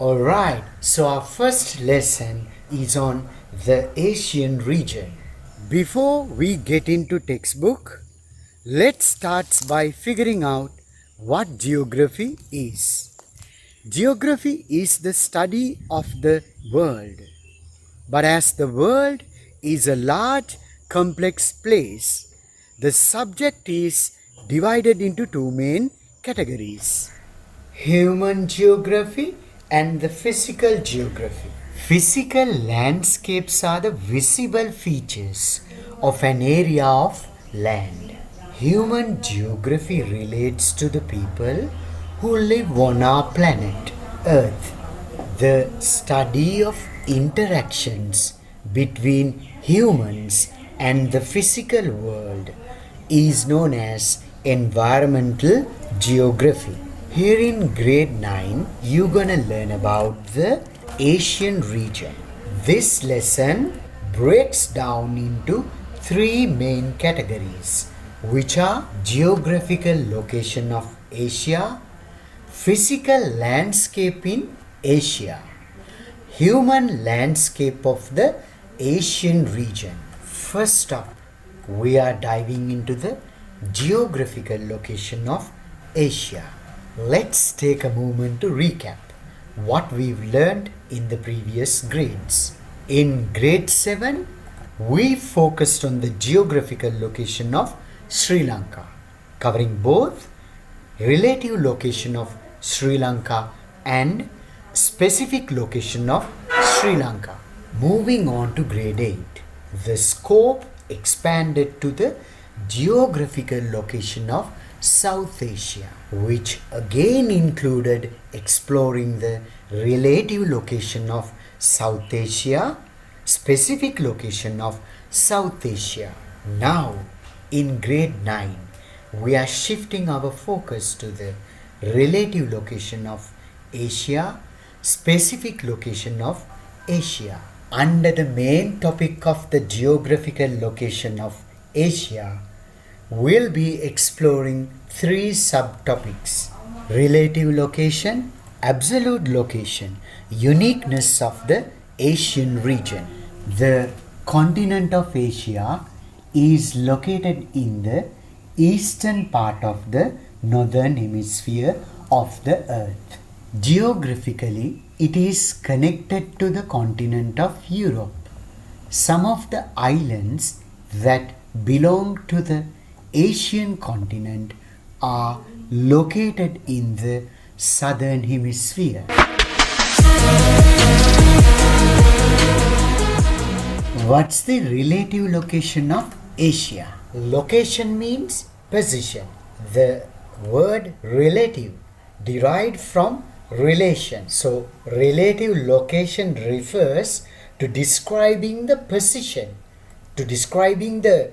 Alright, so our first lesson is on the Asian region. Before we get into textbook, let's start by figuring out what geography is. Geography is the study of the world. But as the world is a large, complex place, the subject is divided into two main categories: human geography and the physical geography. Physical landscapes are the visible features of an area of land. Human geography relates to the people who live on our planet, Earth. The study of interactions between humans and the physical world is known as environmental geography. Here in grade 9, you're gonna learn about the Asian region. This lesson breaks down into three main categories, which are geographical location of Asia, physical landscape in Asia, human landscape of the Asian region. First up, we are diving into the geographical location of Asia. Let's take a moment to recap what we've learned in the previous grades. In grade 7, we focused on the geographical location of Sri Lanka, covering both relative location of Sri Lanka and specific location of Sri Lanka. Moving on to grade 8, the scope expanded to the geographical location of South Asia, which again included exploring the relative location of South Asia, specific location of South Asia. Now, in grade 9, we are shifting our focus to the relative location of Asia, specific location of Asia. Under the main topic of the geographical location of Asia, we'll be exploring three subtopics: relative location, absolute location, uniqueness of the Asian region. The continent of Asia is located in the eastern part of the northern hemisphere of the earth. Geographically, it is connected to the continent of Europe. Some of the islands that belong to the Asian continent are located in the southern hemisphere. What's the relative location of Asia? Location means position. The word relative derived from relation. So, relative location refers to describing the position, to describing the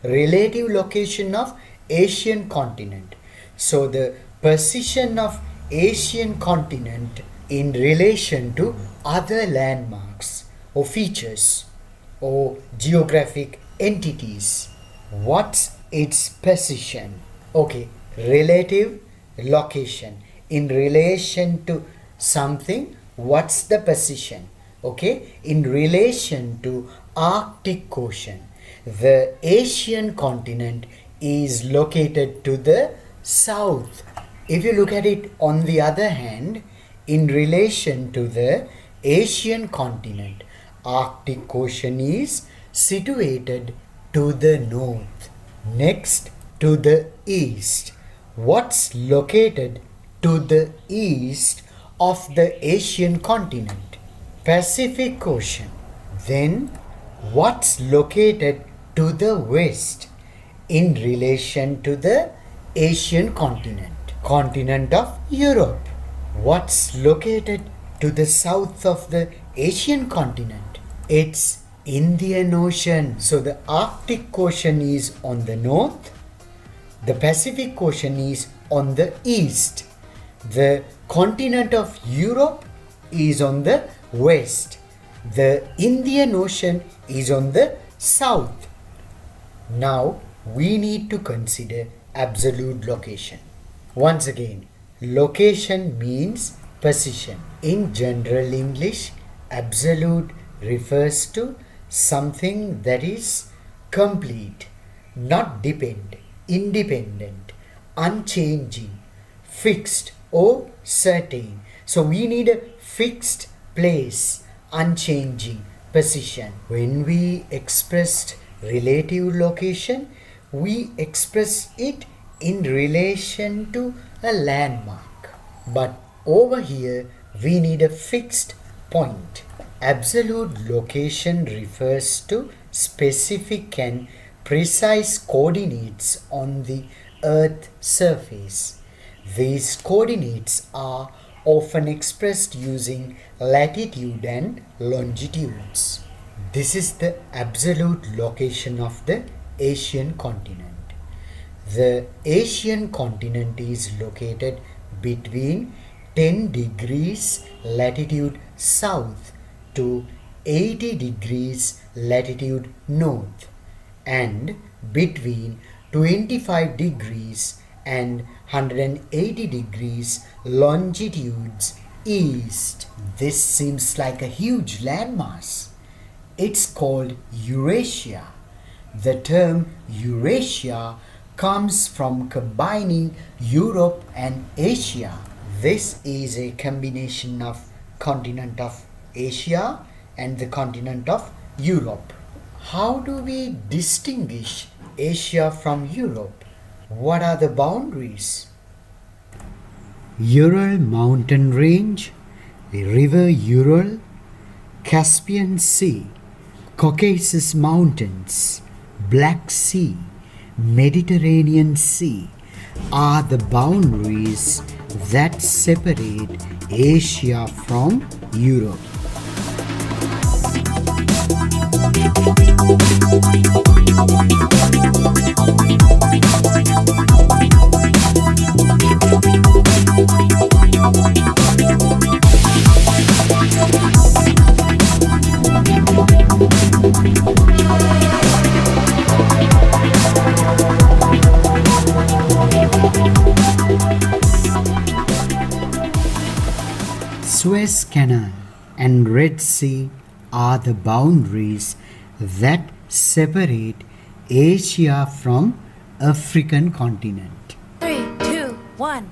relative location of Asian continent. So, the position of Asian continent in relation to other landmarks or features or geographic entities. What's its position? Okay, relative location in relation to something. What's the position? Okay, in relation to Arctic Ocean, the Asian continent is located to the south. If you look at it on the other hand, in relation to the Asian continent, Arctic Ocean is situated to the north. Next, to the east. What's located to the east of the Asian continent? Pacific Ocean. Then, what's located to the west in relation to the Asian continent? Continent of Europe. What's located to the south of the Asian continent? It's Indian Ocean. So the Arctic Ocean is on the north, the Pacific Ocean is on the east, the continent of Europe is on the west, the Indian Ocean is on the south. Now we need to consider absolute location. Once again, location means position. In general English, absolute refers to something that is complete, not independent, unchanging, fixed or certain. So we need a fixed place, unchanging position. When we expressed relative location, we express it in relation to a landmark. But over here, we need a fixed point. Absolute location refers to specific and precise coordinates on the Earth's surface. These coordinates are often expressed using latitude and longitudes. This is the absolute location of the Asian continent. The Asian continent is located between 10 degrees latitude south to 80 degrees latitude north and between 25 degrees and 180 degrees longitudes east. This seems like a huge landmass. It's called Eurasia. The term Eurasia comes from combining Europe and Asia. This is a combination of continent of Asia and the continent of Europe. How do we distinguish Asia from Europe? What are the boundaries? Ural mountain range, the river Ural, Caspian Sea, Caucasus Mountains, Black Sea, Mediterranean Sea are the boundaries that separate Asia from Europe. Suez Canal and Red Sea are the boundaries that separate Asia from African continent. 3, 2, 1.